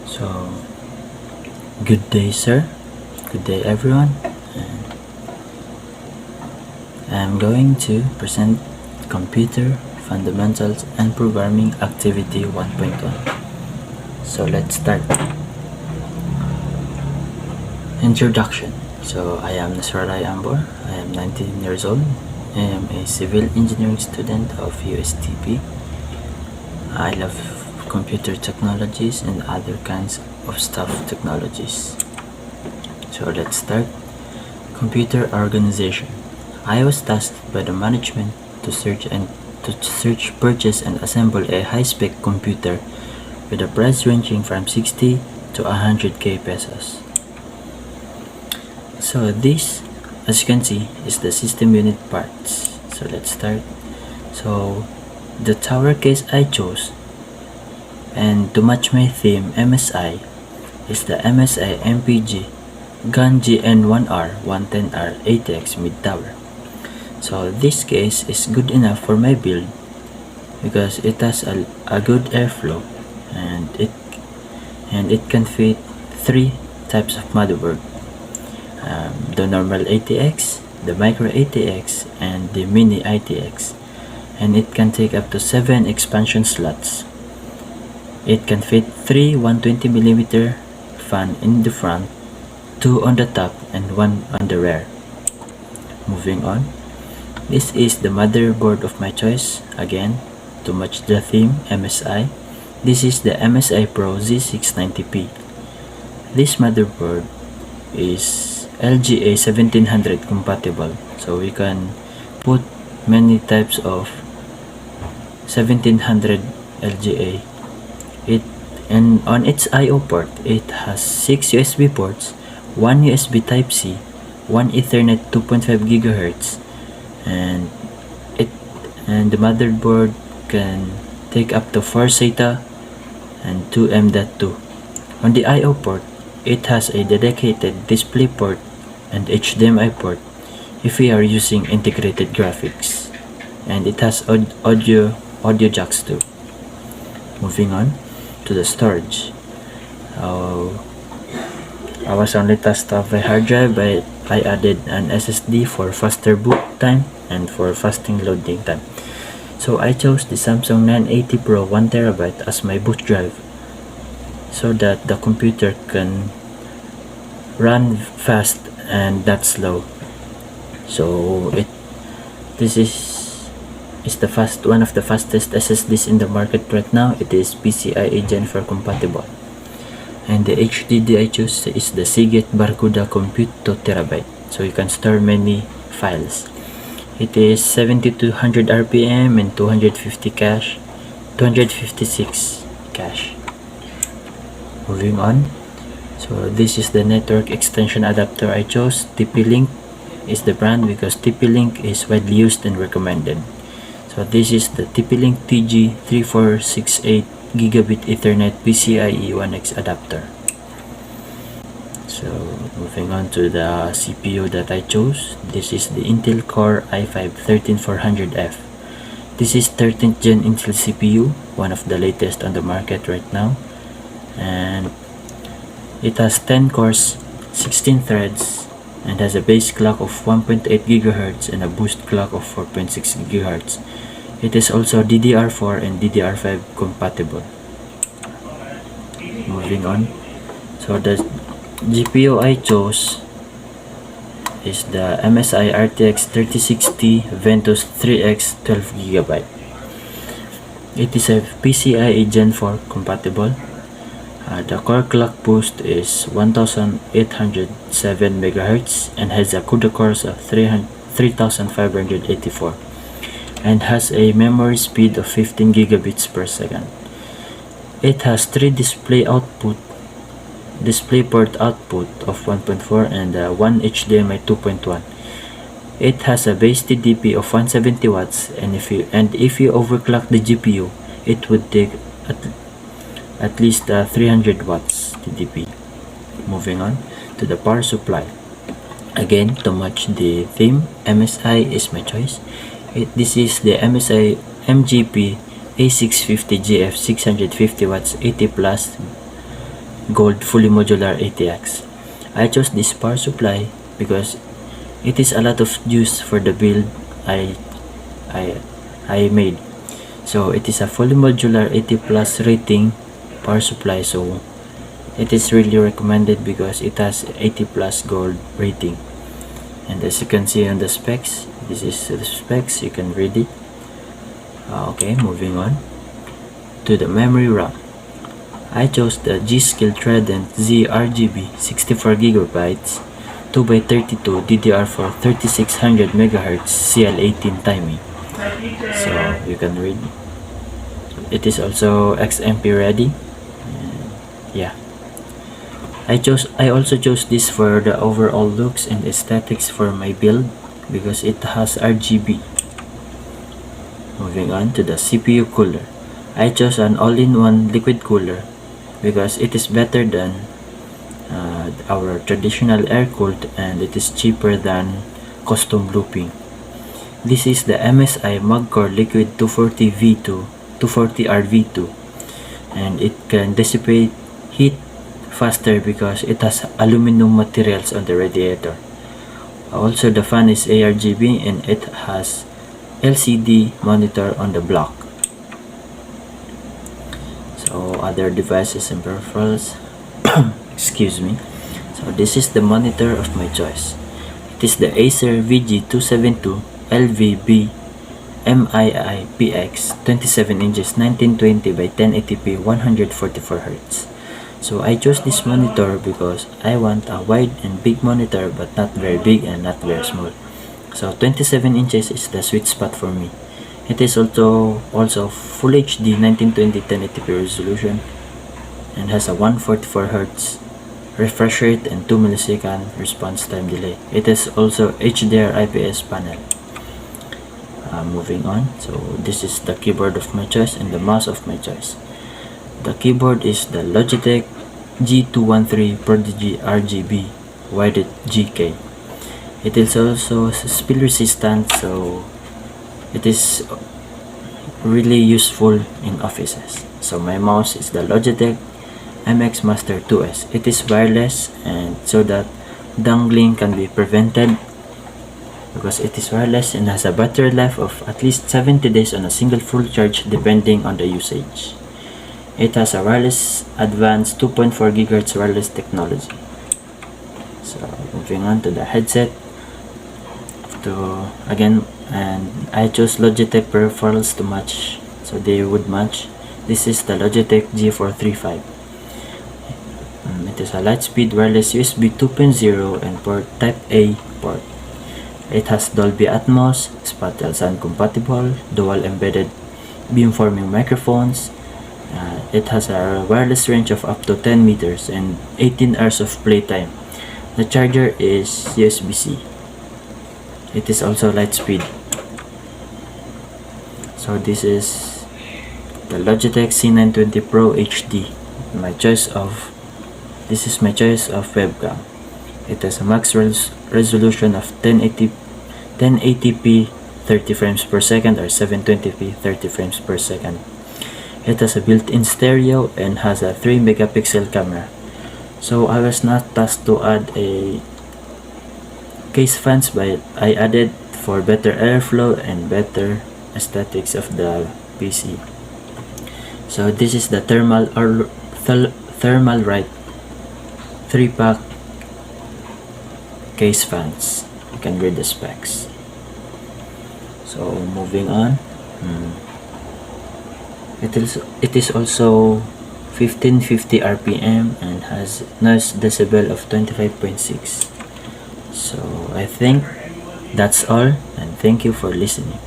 So, good day, sir. Good day, everyone. I'm going to present Computer Fundamentals and Programming Activity 1.1. So, let's start. Introduction. So, I am Nasrarai Ambor. I am 19 years old. I am a civil engineering student of USTP. I love computer technologies and other kinds of stuff technologies. So let's start. Computer organization. I was tasked by the management to search, purchase, and assemble a high-spec computer with a price ranging from 60 to 100k pesos. So this, as you can see, is the system unit parts. So let's start. So the tower case I chose, and to match my theme MSI, is the MSI MPG GAN GN1R 110R ATX mid tower. So this case is good enough for my build because it has a good airflow, and it can fit 3 types of motherboard: the normal ATX, the micro ATX, and the mini ITX, and it can take up to 7 expansion slots. It can fit 3 120mm fan in the front, 2 on the top, and 1 on the rear. Moving on. This is the motherboard of my choice, again, to match the theme MSI. This is the MSI Pro Z690P. This motherboard is LGA 1700 compatible, so we can put many types of 1700 LGA. And on its I/O port, it has 6 USB ports, 1 USB Type-C, 1 Ethernet 2.5 GHz, and the motherboard can take up to 4 SATA and 2 M.2. On the I/O port, it has a dedicated display port and HDMI port if we are using integrated graphics, and it has audio jacks too. Moving on to the storage. I was only tasked to have a hard drive, but I added an SSD for faster boot time and for faster loading time. So I chose the Samsung 980 Pro 1TB as my boot drive, so that the computer can run fast and not slow. So this is one of the fastest SSDs in the market right now. It is PCIe Gen 4 compatible. And the HDD I choose is the SEAGATE BARRACUDA Compute 2TB, so you can store many files. It is 7200 RPM and 256 cache. Moving on. So this is the network extension adapter I chose. TP-Link is the brand because TP-Link is widely used and recommended. So this is the TP-Link TG3468 Gigabit Ethernet PCIe 1X adapter. So moving on to the CPU that I chose. This is the Intel Core i5-13400F. This is 13th gen Intel CPU, one of the latest on the market right now, and it has 10 cores, 16 threads, and has a base clock of 1.8 GHz and a boost clock of 4.6 GHz. It is also DDR4 and DDR5 compatible. Moving on. So the GPU I chose is the MSI RTX 3060 Ventus 3X 12GB. It is a PCIe Gen 4 compatible. The core clock boost is 1807 MHz and has a CUDA cores of 3584 and has a memory speed of 15 gigabits per second. It has 3 DisplayPort output of 1.4 and 1 HDMI 2.1. It has a base TDP of 170 watts, and if you overclock the GPU, it would take at least 300 watts TDP. Moving on to the power supply. Again, to match the theme, MSI is my choice. This is the MSI MGP A650GF 650 watts 80 plus gold fully modular ATX. I chose this power supply because it is a lot of juice for the build I made. So it is a fully modular 80 plus rating power supply, so it is really recommended because it has 80 plus gold rating. And as you can see on the specs, this is the specs, you can read it. Okay, moving on to the memory RAM. I chose the G-Skill Trident Z-RGB 64GB 2x32 DDR4 3600 MHz CL18 timing. So you can read. It is also XMP ready. Yeah. I also chose this for the overall looks and aesthetics for my build because it has RGB. Moving on to the CPU cooler. I chose an all-in-one liquid cooler because it is better than our traditional air-cooled, and it is cheaper than custom looping. This is the MSI MagCore Liquid 240R V2, and it can dissipate heat faster because it has aluminum materials on the radiator. Also, the fan is ARGB and it has LCD monitor on the block. So other devices and peripherals. Excuse me. So this is the monitor of my choice. It is the ACER VG272 LVB MII-PX 27 inches 1920 by 1080p 144Hz. So I chose this monitor because I want a wide and big monitor but not very big and not very small. So 27 inches is the sweet spot for me. It is also Full HD 1920 1080p resolution and has a 144Hz refresh rate and 2 millisecond response time delay. It is also HDR IPS panel. Moving on, so this is the keyboard of my choice and the mouse of my choice. The keyboard is the Logitech G213 PRODIGY RGB Wired GK. It is also spill resistant, so it is really useful in offices. So my mouse is the Logitech MX Master 2S. It is wireless, and so that dangling can be prevented because it is wireless and has a battery life of at least 70 days on a single full charge depending on the usage. It has a wireless advanced 2.4 GHz wireless technology. So moving on to the headset. And I chose Logitech peripherals to match, so they would match. This is the Logitech G435. It is a Lightspeed wireless USB 2.0 and port Type A port. It has Dolby Atmos, Spatial Sound compatible, dual embedded beamforming microphones. It has a wireless range of up to 10 meters and 18 hours of playtime. The charger is USB-C. It is also Lightspeed. So this is the Logitech C920 Pro HD. This is my choice of webcam. It has a max resolution of 1080p 30 frames per second or 720p 30 frames per second. It has a built-in stereo and has a 3 megapixel camera. So I was not tasked to add a case fans, but I added for better airflow and better aesthetics of the PC. So this is the THERMALRIGHT 3-pack case fans. You can read the specs. So moving on, it is also 1550 RPM and has noise decibel of 25.6. So I think that's all, and thank you for listening.